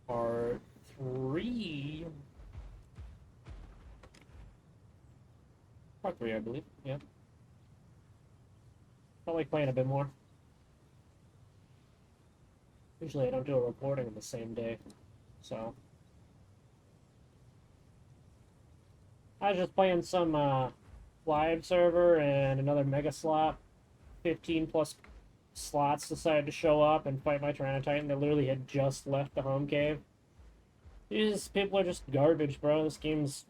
Part 3. Part 3, I believe. Yeah. I like playing a bit more. Usually I don't do a recording on the same day. So. I was just playing some live server and another mega slot. 15 plus slots decided to show up and fight my Tyranitar. They literally had just left the home cave. These people are just garbage, bro. This game's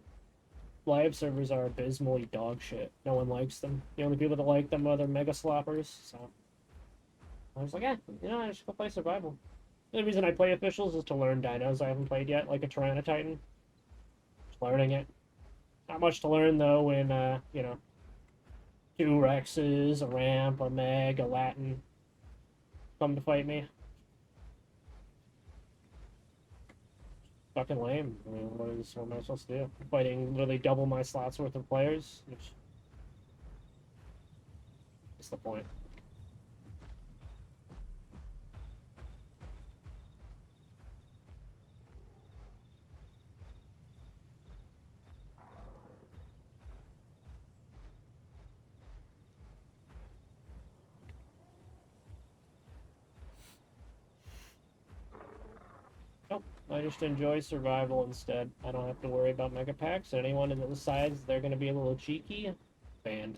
live servers are abysmally dog shit. No one likes them. The only people that like them are the mega sloppers. So I was like, I should go play survival. The reason I play officials is to learn dinos I haven't played yet, like a Tyranitar. Just learning it. Not much to learn though when two Rexes, a Ramp, a Meg, a Latin come to fight me. Fucking lame. I mean, what am I supposed to do? Fighting literally double my slots worth of players, which is the point. Nope. I just enjoy survival instead. I don't have to worry about mega packs. Anyone that decides they're going to be a little cheeky, banned.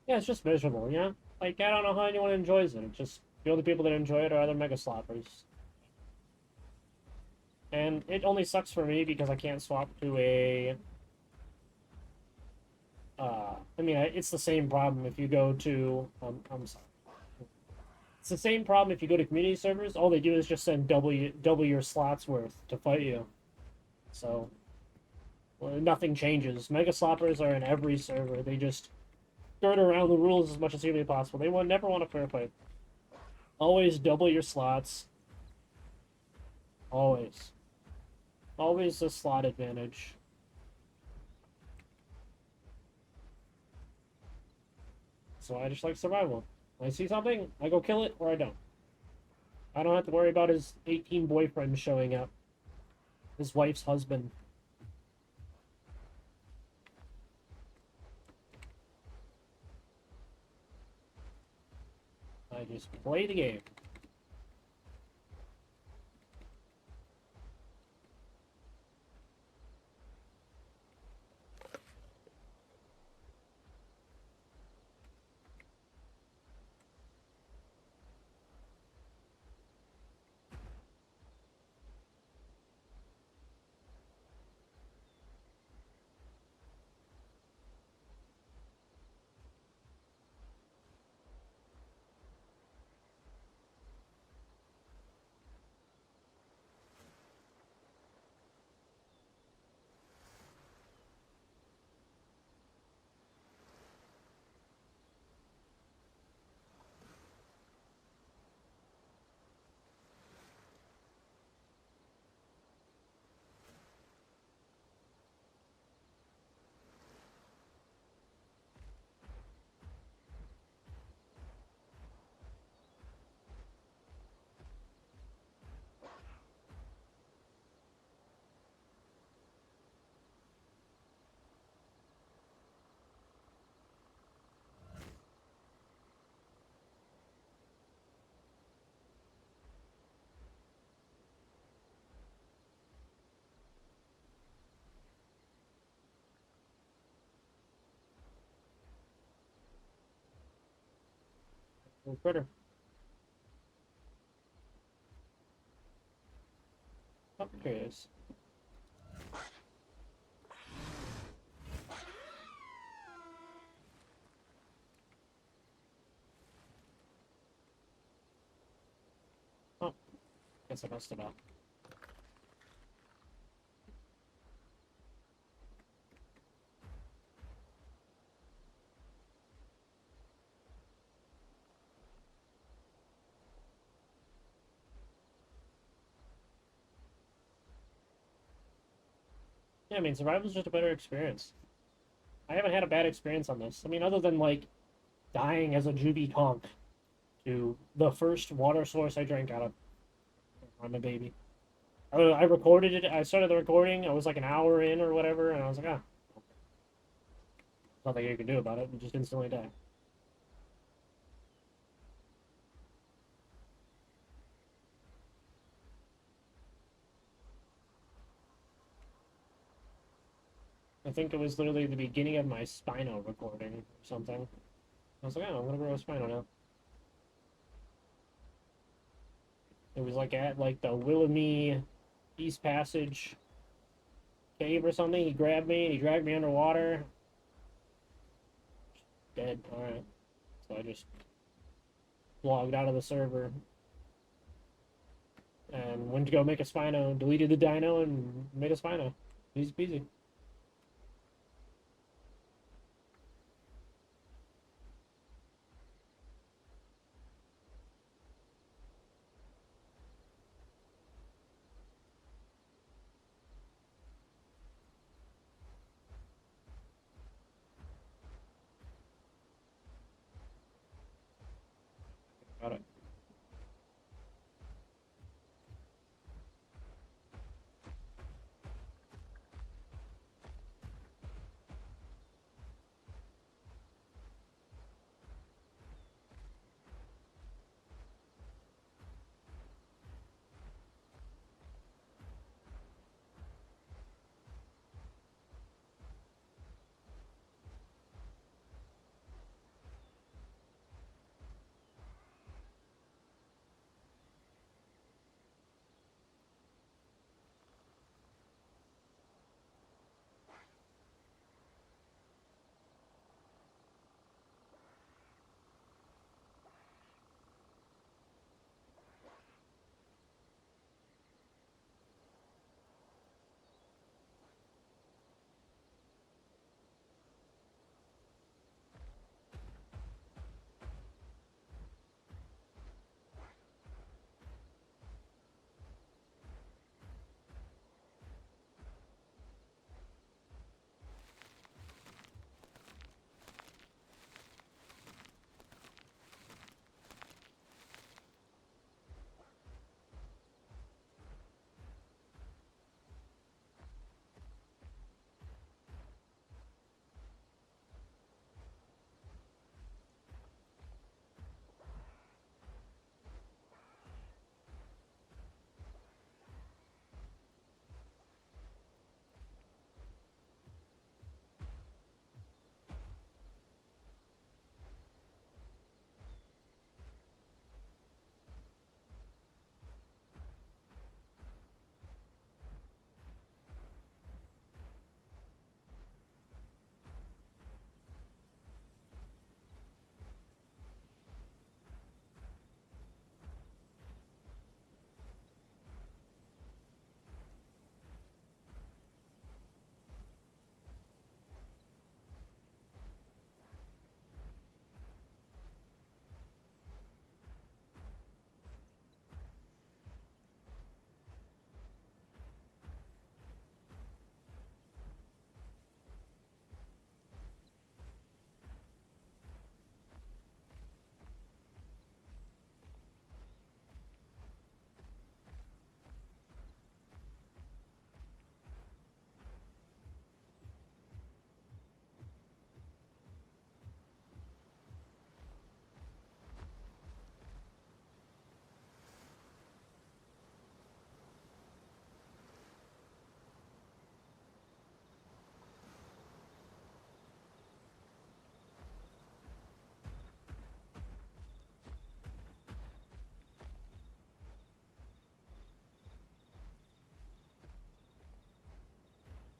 Yeah, it's just miserable, you know? Like, I don't know how anyone enjoys it. It's just, the only people that enjoy it are other mega sloppers. And it only sucks for me because I can't swap to a... I mean, it's the same problem if you go to... I'm sorry. It's the same problem if you go to community servers. All they do is just send double your slots worth to fight you. So, well, nothing changes. Mega sloppers are in every server. They just skirt around the rules as much as humanly possible. They never want a fair fight. Always double your slots. Always. Always a slot advantage. So I just like survival. When I see something, I go kill it, or I don't. I don't have to worry about his 18 boyfriend showing up. His wife's husband. I just play the game. Little critter. Oh, here it is. Oh, guess I messed it up. Yeah, I mean, survival's just a better experience. I haven't had a bad experience on this. I mean, other than, like, dying as a juvie tonk to the first water source I drank out of. I'm a baby. I recorded it. I started the recording. I was like an hour in or whatever, and I was like, ah, nothing you can do about it. You just instantly die. I think it was literally the beginning of my Spino recording or something. I was like, oh, I'm gonna grow a Spino now. It was like at like the Willamette East Passage cave or something. He grabbed me and he dragged me underwater. Dead. All right. So I just logged out of the server and went to go make a Spino. Deleted the dino and made a Spino. Easy peasy. Got it.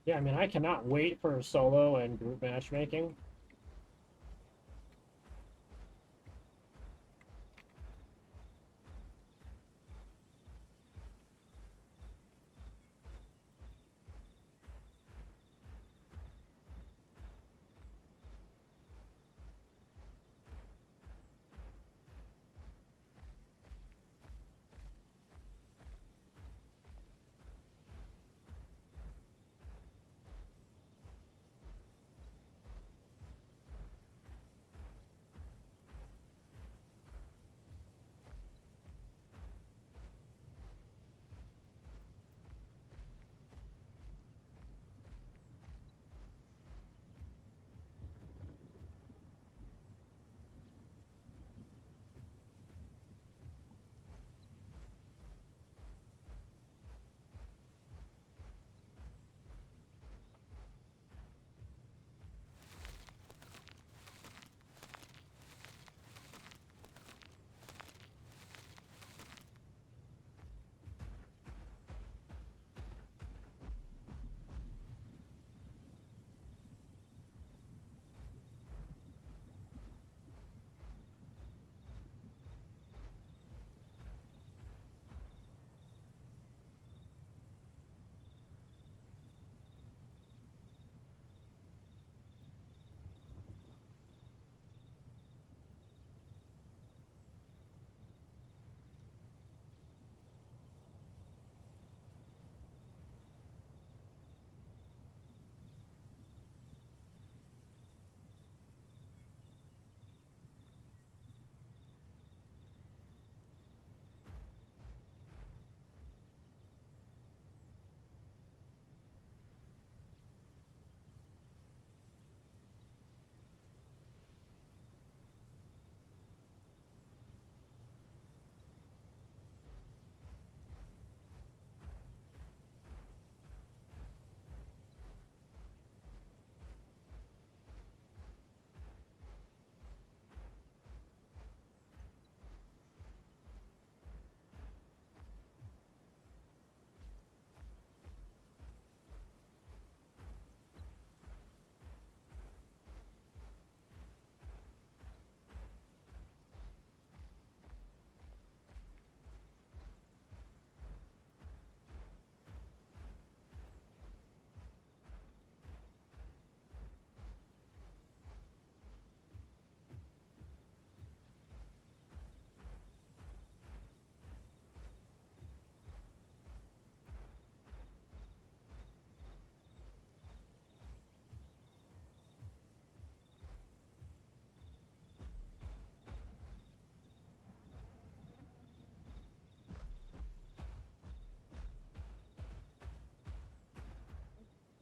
Yeah, I mean, I cannot wait for solo and group matchmaking.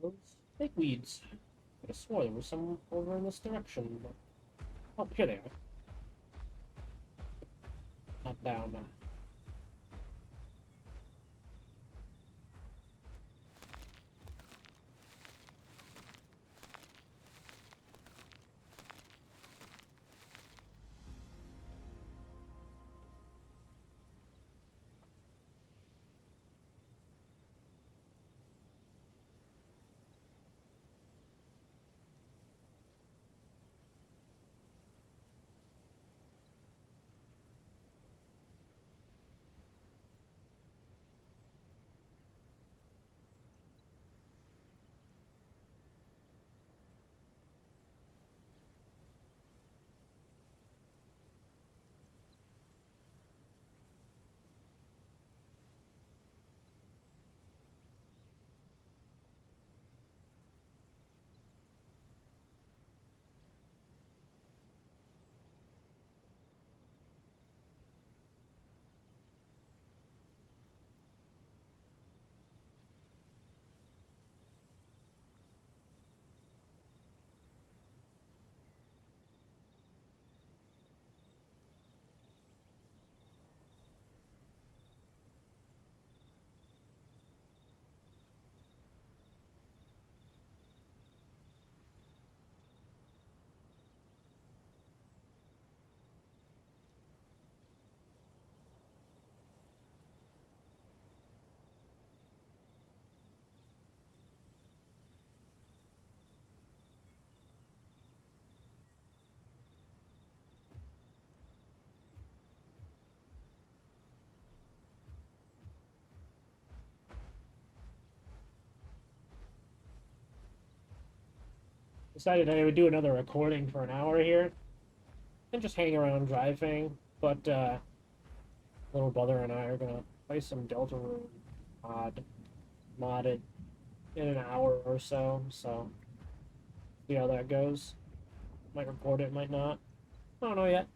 Those fake weeds. I swore there was some over in this direction, but... Oh, here they are. Not down now. Decided I would do another recording for an hour here and just hang around driving. But little brother and I are gonna play some Deltarune modded in an hour or so. So see how that goes. Might record it, might not. I don't know yet.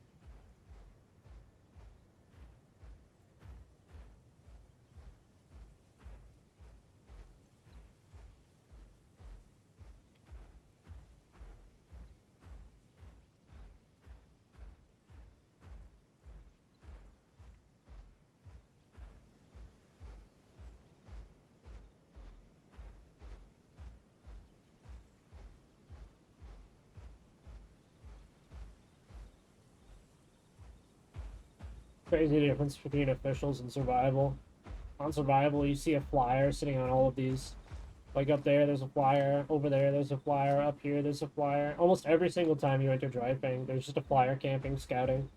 Crazy difference between officials and survival. On survival, you see a flyer sitting on all of these. Like up there, there's a flyer. Over there, there's a flyer. Up here, there's a flyer. Almost every single time you enter driving, there's just a flyer camping, scouting.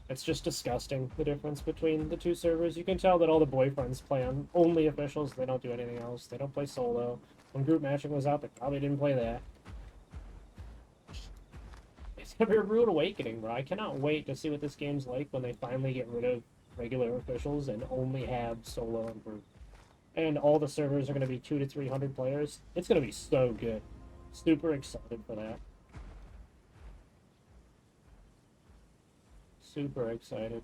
It's just disgusting, the difference between the two servers. You can tell that all the boyfriends play on only officials. They don't do anything else. They don't play solo. When group matching was out, they probably didn't play that. It's gonna be a rude awakening, bro. I cannot wait to see what this game's like when they finally get rid of regular officials and only have solo and group. And all the servers are gonna be 200 to 300 players. It's gonna be so good. Super excited for that. Super excited.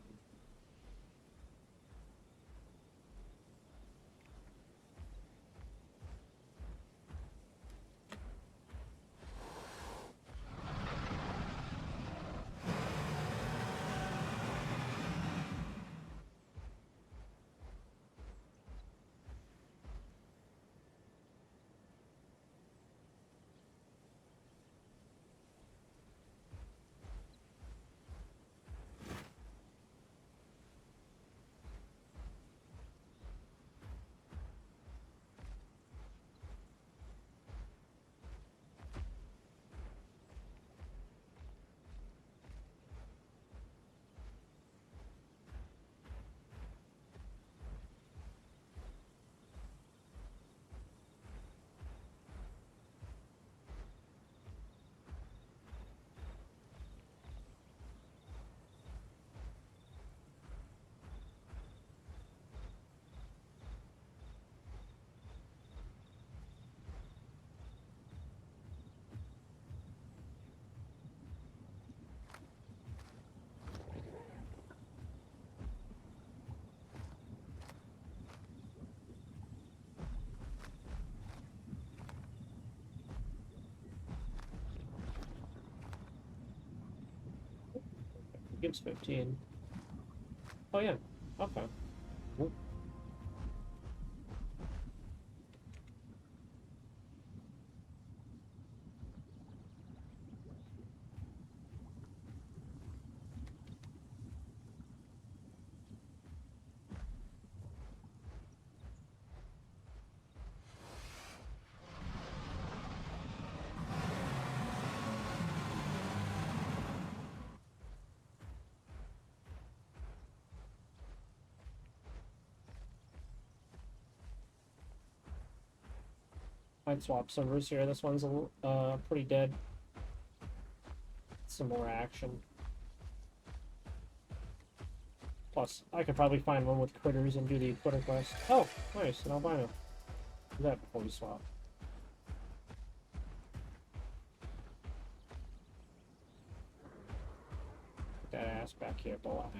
Gives 15. Oh yeah. Okay. Cool. I'd swap servers here. This one's pretty dead. Some more action. Plus, I could probably find one with critters and do the critter quest. Oh, nice, an albino. Do that before we swap. Put that ass back here below.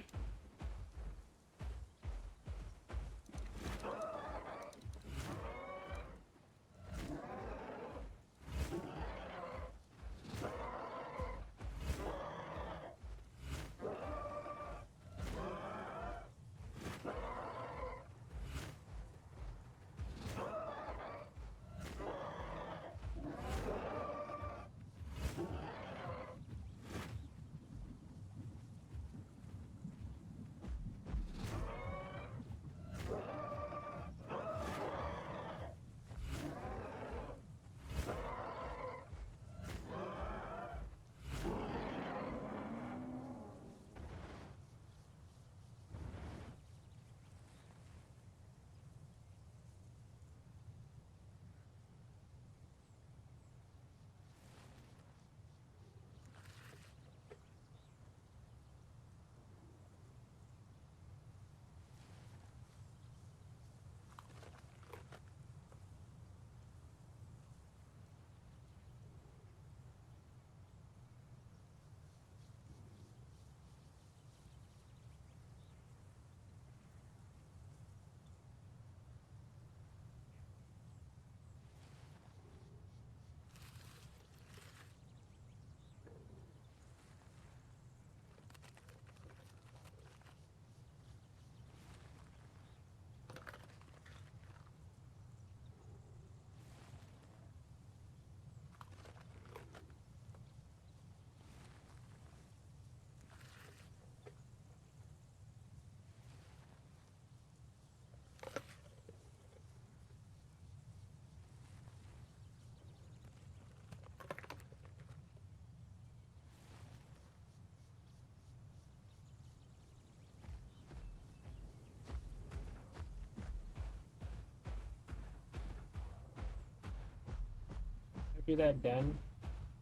do that den.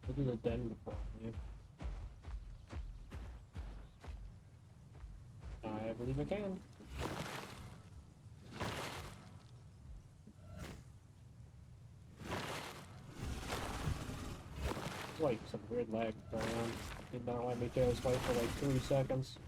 We'll do the den before I leave. I believe I can. Like some weird lag going on. Did not let me do this fight for like 3 seconds.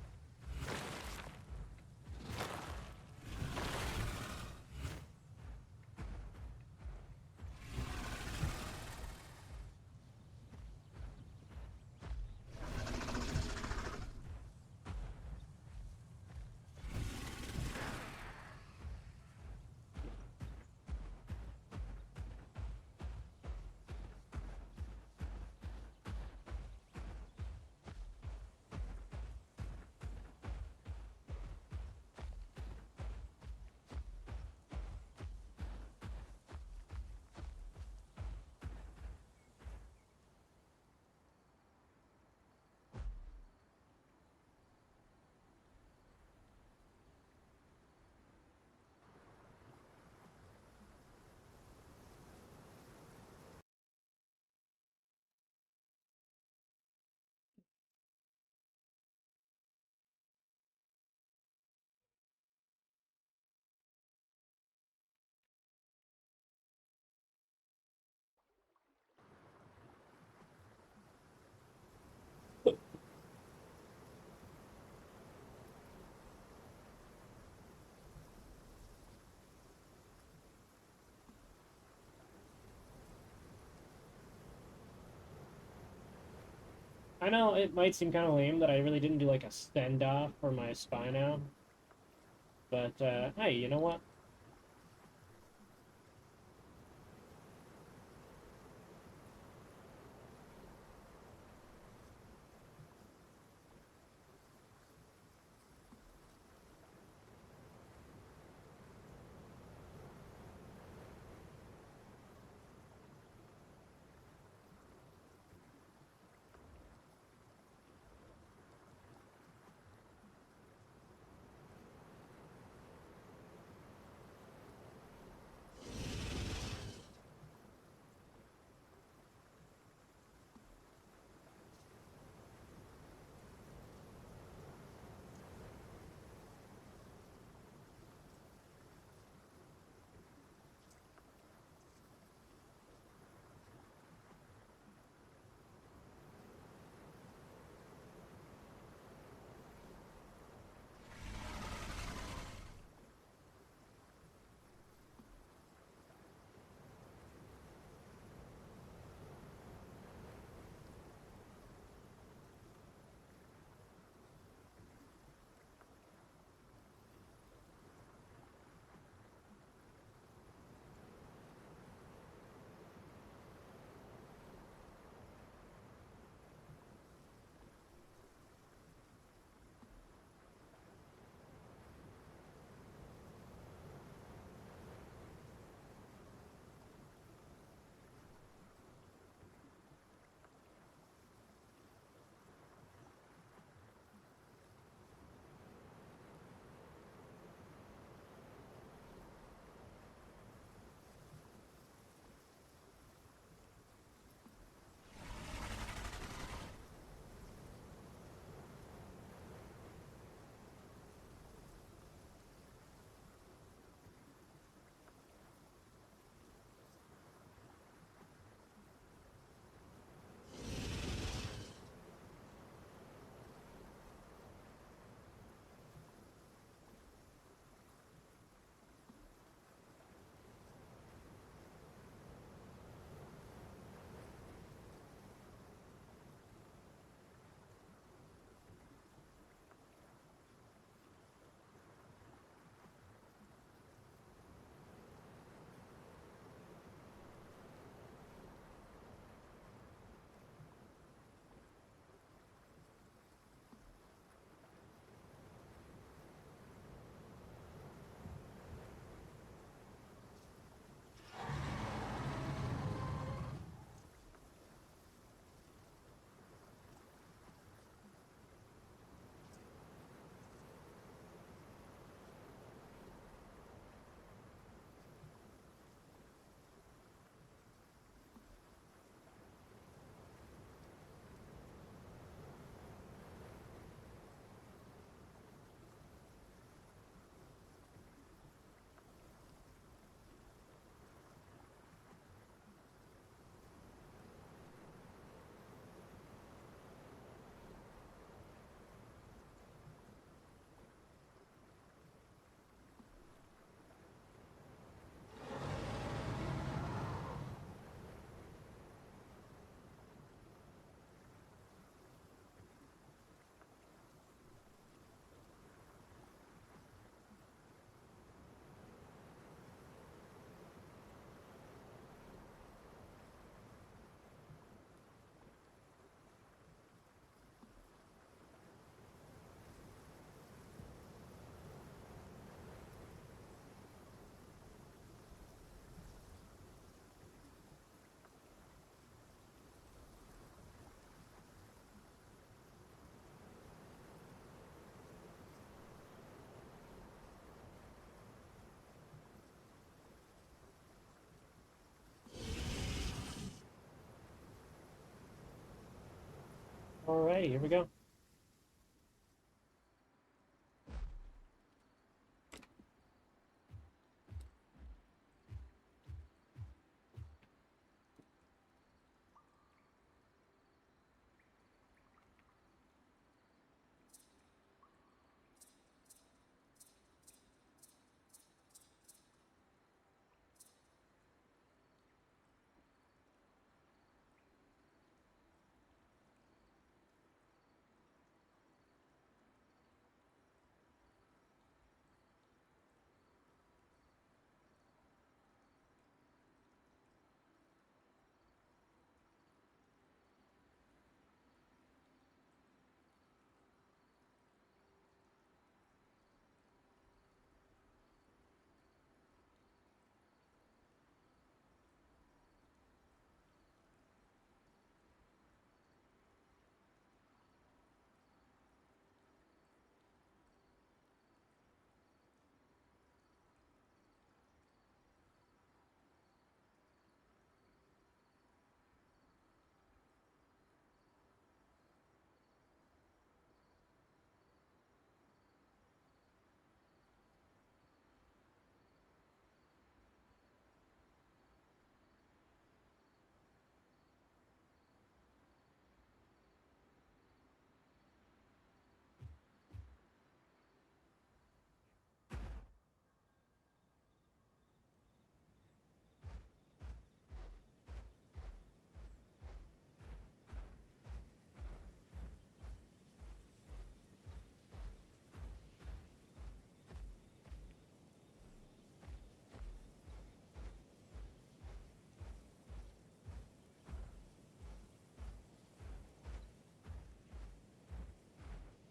I know it might seem kind of lame that I really didn't do like a send off for my spine out, but hey, you know what? Alright, here we go.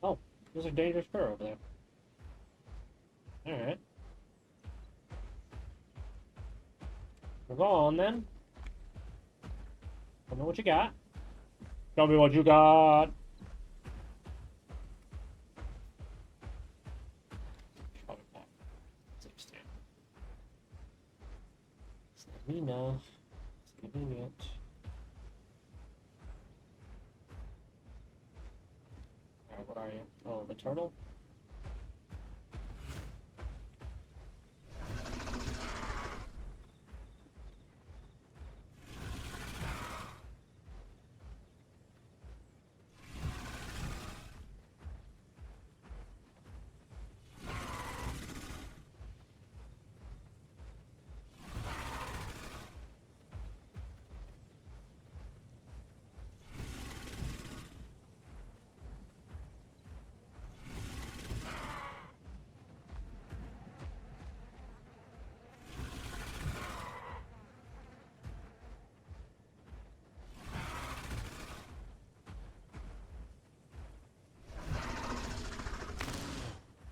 Oh, there's a dangerous bird over there. Alright. We'll go on then. Tell me what you got. Tell me what you got. Probably not. It's let me know. It's convenient. Alright, what are you? Oh, the turtle?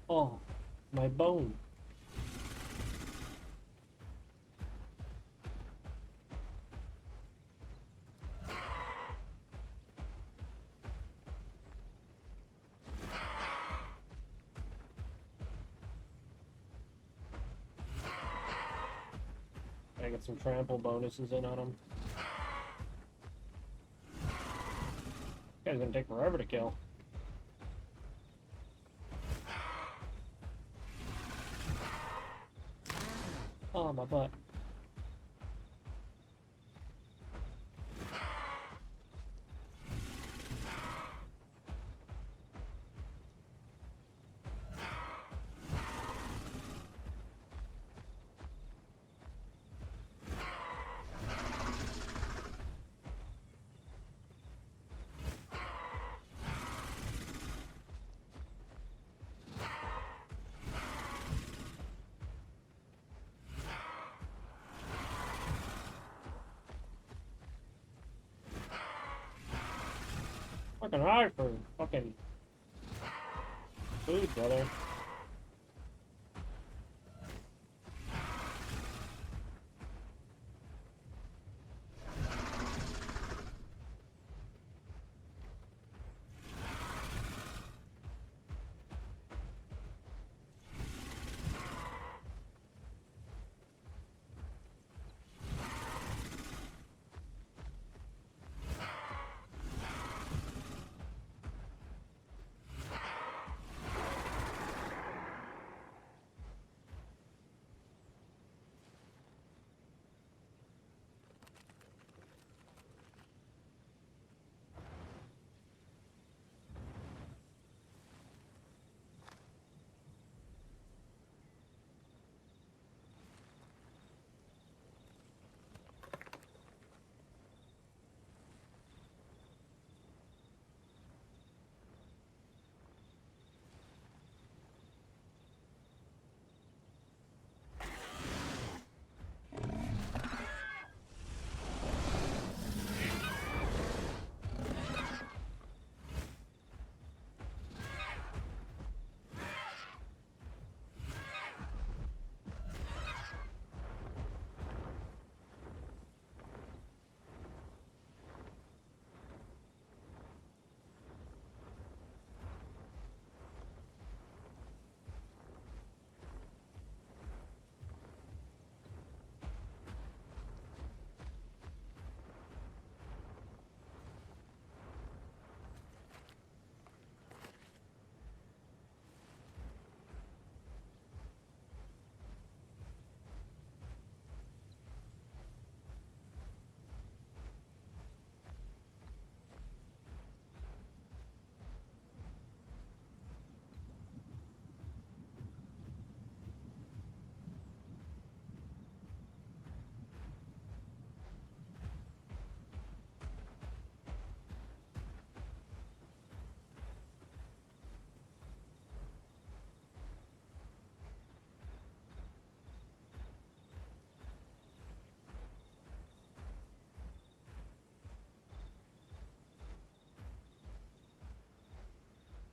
Oh, my bone. I get some trample bonuses in on him. This guy's gonna take forever to kill. Oh, my butt. Fucking hard for fucking food, brother.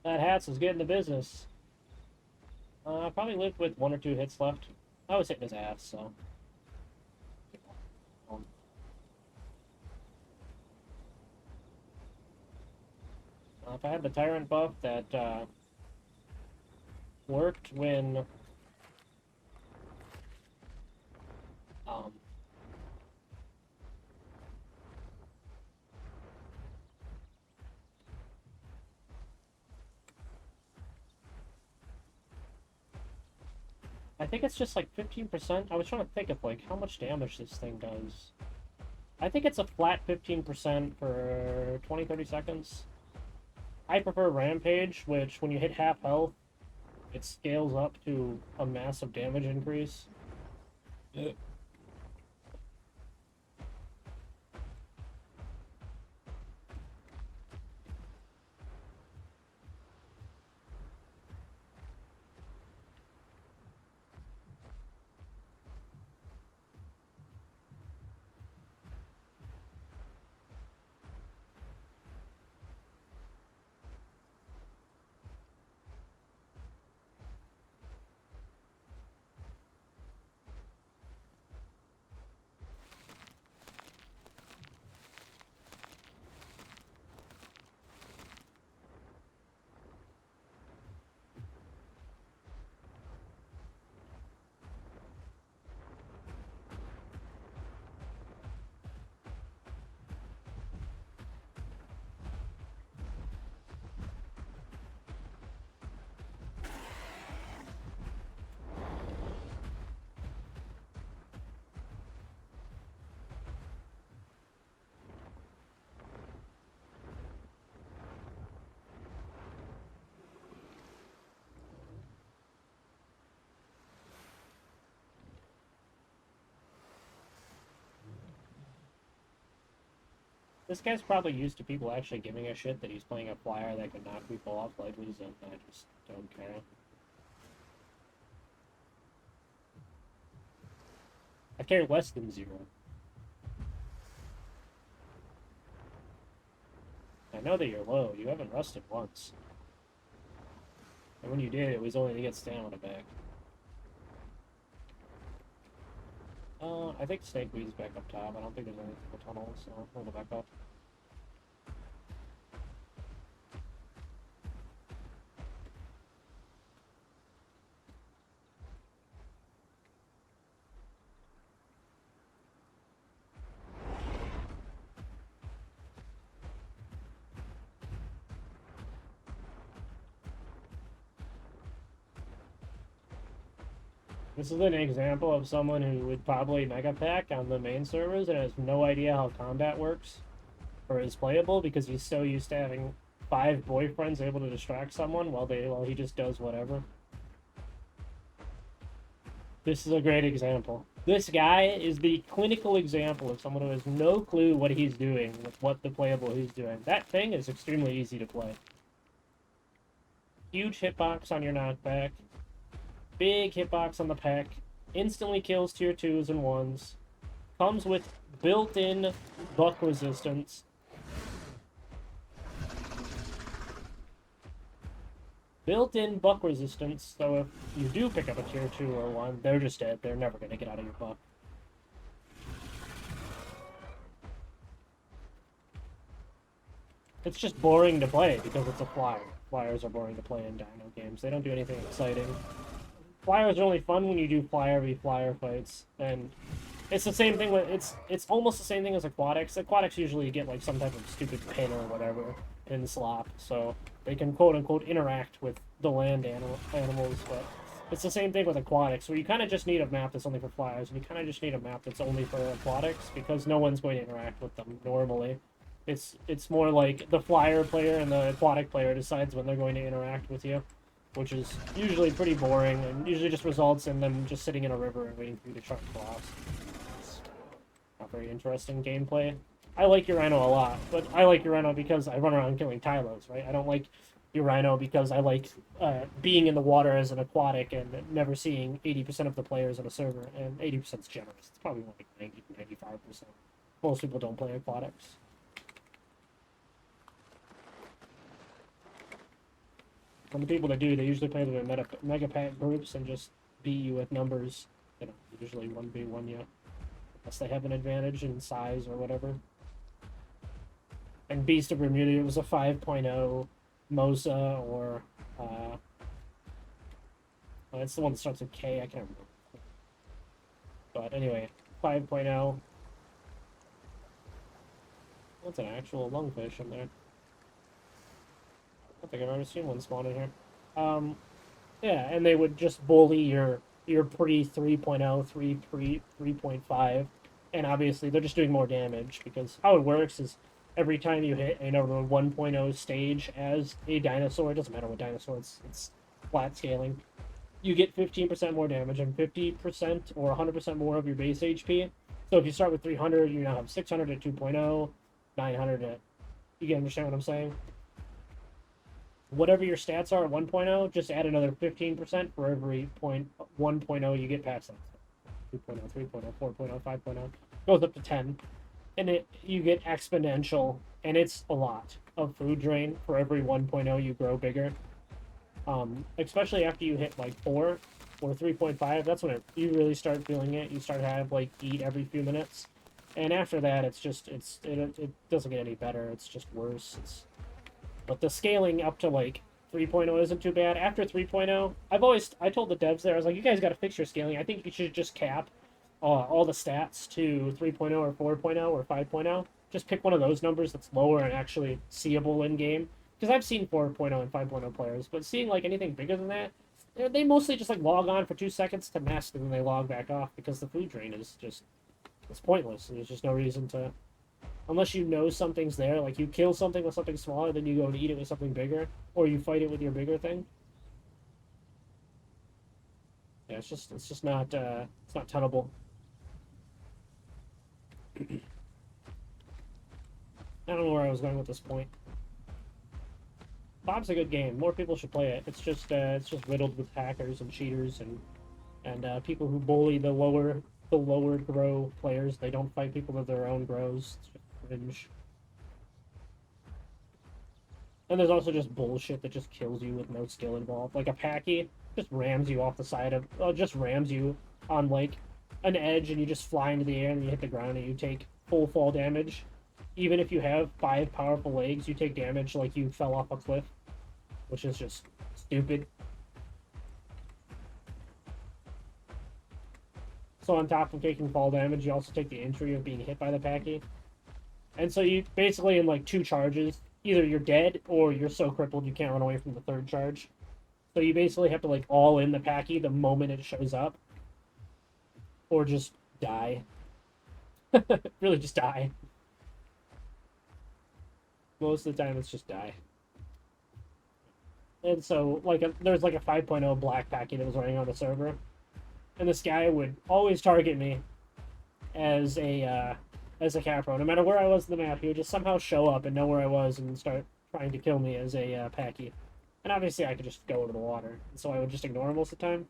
That Hats is getting the business. Probably lived with 1 or 2 hits left. I was hitting his ass, so. If I had the Tyrant buff that worked when um, I think it's just like 15%. I was trying to think of like how much damage this thing does. I think it's a flat 15% for 20-30 seconds. I prefer Rampage, which when you hit half health, it scales up to a massive damage increase. This guy's probably used to people actually giving a shit that he's playing a flyer that can knock people off ledges, and I just don't care. I care less than 0. I know that you're low. You haven't rusted once. And when you did, it was only to get stamina back. I think Snakeweed's back up top. I don't think there's anything in the tunnel, so I'll hold it back up. This is an example of someone who would probably mega pack on the main servers and has no idea how combat works or is playable because he's so used to having 5 boyfriends able to distract someone while he just does whatever. This is a great example. This guy is the clinical example of someone who has no clue what he's doing with what the playable he's doing. That thing is extremely easy to play. Huge hitbox on your knockback. Big hitbox on the peck. Instantly kills tier 2s and 1s. Comes with built-in buck resistance. Built-in buck resistance, so if you do pick up a tier 2 or 1, they're just dead. They're never going to get out of your buck. It's just boring to play because it's a flyer. Flyers are boring to play in Dino games. They don't do anything exciting. Flyers are only fun when you do flyer v flyer fights, and it's the same thing with it's almost the same thing as aquatics. Aquatics usually get like some type of stupid pin or whatever in slop, so they can quote unquote interact with the land animals. But it's the same thing with aquatics, where you kind of just need a map that's only for flyers, and you kind of just need a map that's only for aquatics because no one's going to interact with them normally. It's more like the flyer player and the aquatic player decides when they're going to interact with you, which is usually pretty boring and usually just results in them just sitting in a river and waiting for you to try and cross. It's not very interesting gameplay. I like Urino a lot, but I like Urino because I run around killing Tylos, right? I don't like Urino because I like being in the water as an aquatic and never seeing 80% of the players on a server, and 80% is generous. It's probably more like 90, 95%. Most people don't play aquatics. And the people that do, they usually play them in mega pack groups and just beat you with numbers. You know, usually 1v1 you, unless they have an advantage in size or whatever. And Beast of Bermuda, it was a 5.0 Mosa, or well, it's the one that starts with K, I can't remember. But anyway, 5.0. That's an actual lungfish in there. I don't think I've ever seen one spawn in here. Yeah, and they would just bully your pre 3.0, 3.5, and obviously they're just doing more damage, because how it works is every time you hit another 1.0 stage as a dinosaur, it doesn't matter what dinosaur, it's flat scaling, you get 15% more damage and 50% or 100% more of your base HP. So if you start with 300, you now have 600 at 2.0, 900 at... You can understand what I'm saying? Whatever your stats are at 1.0, just add another 15% for every 1.0 you get past that. 2.0, 3.0, 4.0, 5.0. Goes up to 10. And you get exponential, and it's a lot of food drain for every 1.0 you grow bigger. Especially after you hit like 4 or 3.5, that's when you really start feeling it. You start to have like eat every few minutes, and after that, it doesn't get any better. It's just worse. But the scaling up to like 3.0 isn't too bad. After 3.0, I told the devs there, I was like, you guys got to fix your scaling. I think you should just cap all the stats to 3.0 or 4.0 or 5.0. Just pick one of those numbers that's lower and actually seeable in game. Because I've seen 4.0 and 5.0 players, but seeing like anything bigger than that, they mostly just like log on for 2 seconds to nest and then they log back off, because the food drain is just, it's pointless. There's just no reason to, unless you know something's there. Like you kill something with something smaller, then you go and eat it with something bigger, or you fight it with your bigger thing. Yeah, it's just not it's not tenable. I don't know where I was going with this point. Bob's a good game. More people should play it. It's just riddled with hackers and cheaters and people who bully the lower grow players. They don't fight people with their own grows. It's just cringe. And there's also just bullshit that just kills you with no skill involved. Like a Packy just rams you off the side of, just rams you on like an edge, and you just fly into the air and you hit the ground and you take full fall damage. Even if you have 5 powerful legs, you take damage like you fell off a cliff, which is just stupid. So on top of taking fall damage, you also take the injury of being hit by the Packy. And so you basically, in like 2 charges, either you're dead or you're so crippled you can't run away from the 3rd charge. So you basically have to like all in the Packy the moment it shows up, or just die. Really, just die. Most of the time, it's just die. And so, like, there's like a 5.0 black Packy that was running on the server, and this guy would always target me as a Capro. No matter where I was in the map, he would just somehow show up and know where I was and start trying to kill me as a Packy. And obviously, I could just go into the water, and so I would just ignore him most of the time.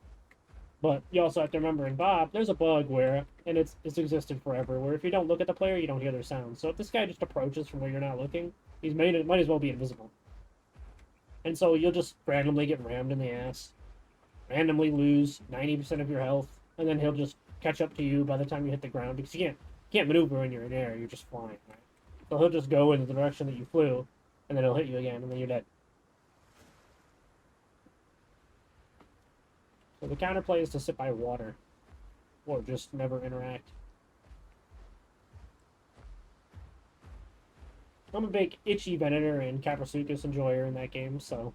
But you also have to remember, in Bob, there's a bug where, and it's existed forever, where if you don't look at the player, you don't hear their sounds. So if this guy just approaches from where you're not looking, might as well be invisible. And so you'll just randomly get rammed in the ass, randomly lose 90% of your health, and then he'll just catch up to you by the time you hit the ground, because you can't maneuver when you're in air, you're just flying, right? So he'll just go in the direction that you flew, and then he'll hit you again, and then you're dead. So the counterplay is to sit by water, or just never interact. I'm a big Itchy Venator and Caprasuchus enjoyer in that game, so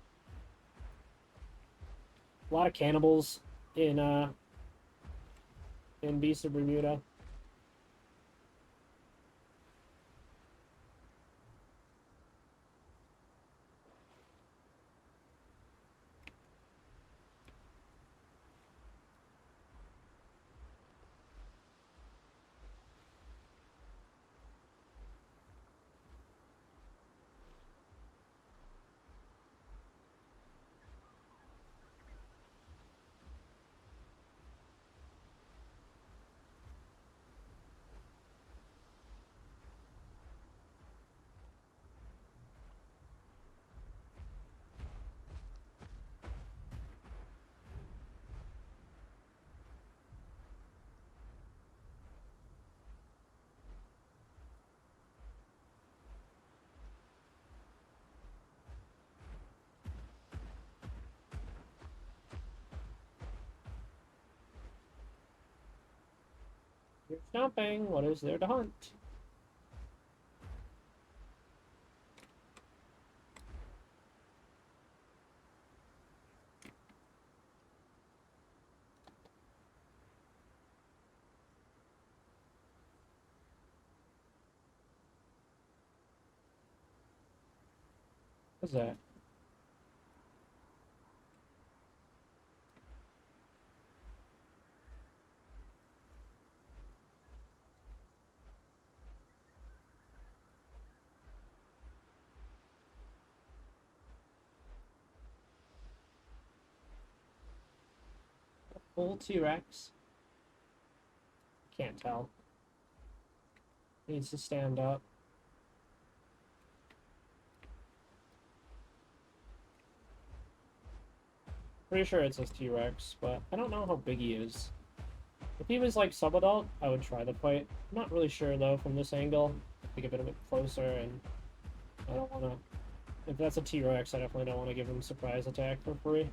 a lot of cannibals in Beast of Bermuda. You're stomping. What is there to hunt? What's that? Full T-Rex? Can't tell. Needs to stand up. Pretty sure it says T-Rex, but I don't know how big he is. If he was like sub-adult, I would try the fight. I'm not really sure though from this angle. To get a bit closer, and I don't want to. If that's a T-Rex, I definitely don't want to give him surprise attack for free.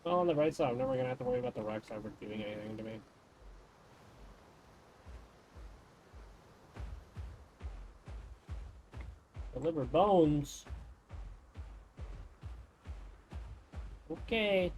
Well, on the right side, I'm never gonna have to worry about the Rex ever doing anything to me. Deliver bones. Okay.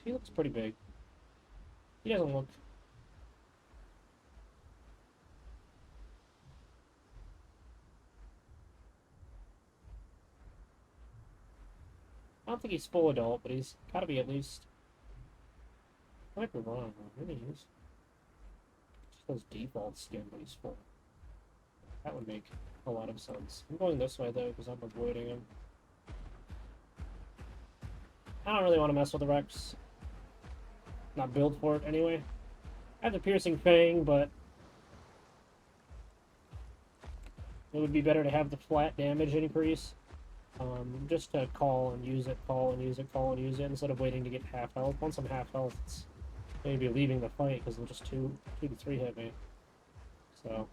He looks pretty big. He doesn't look. I don't think he's full adult, but he's gotta be at least. I might be wrong. Maybe he is. Just those default skin, but he's full. That would make a lot of sense. I'm going this way though because I'm avoiding him. I don't really want to mess with the Rex. Not built for it anyway. I have the piercing fang, but it would be better to have the flat damage increase. Just to call and use it, call and use it, call and use it, instead of waiting to get half health. Once I'm half health, it's maybe leaving the fight because they'll just two to three hit me. So.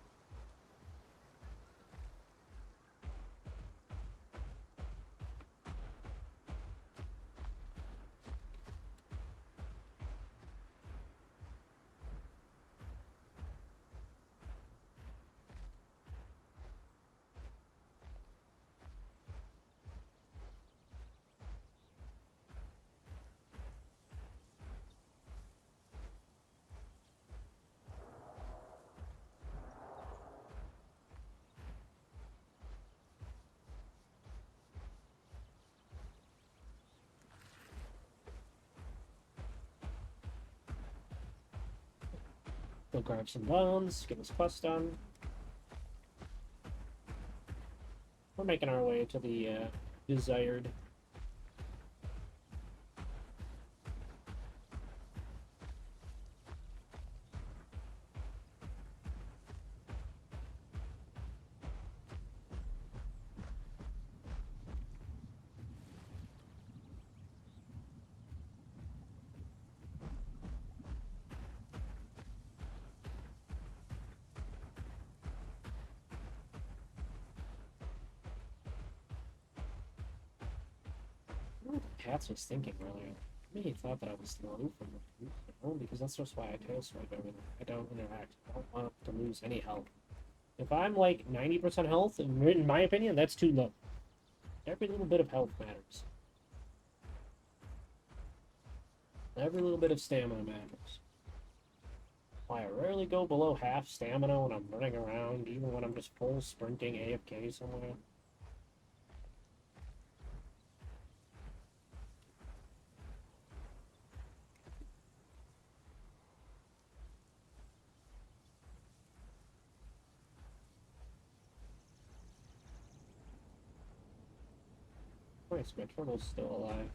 Go grab some bones, get this quest done. We're making our way to the desired. Cats was thinking earlier. Maybe he thought that I was low from the food, because that's just why I tail swipe everything. I don't interact. I don't want to lose any health. If I'm like 90% health, in my opinion, that's too low. Every little bit of health matters. Every little bit of stamina matters. Why I rarely go below half stamina when I'm running around, even when I'm just full sprinting AFK somewhere. Nice, my turtle's still alive.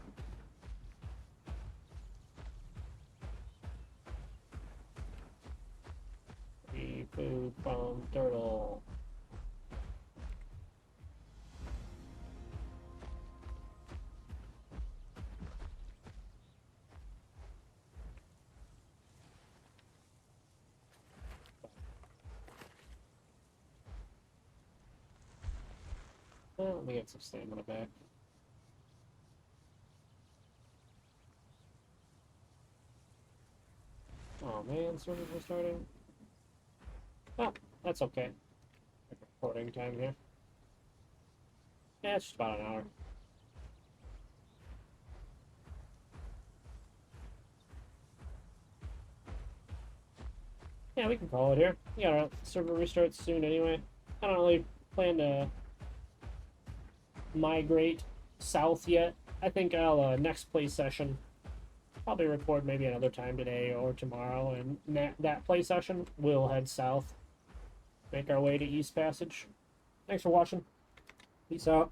Free food from turtle. Well, let me get some stamina back. Oh man, servers are starting. Oh, that's okay. Recording time here. Yeah, it's just about an hour. Yeah, we can call it here. We got our server restarts soon anyway. I don't really plan to migrate south yet. I think I'll, next play session, probably record maybe another time today or tomorrow, and that play session, we'll head south. Make our way to East Passage. Thanks for watching. Peace out.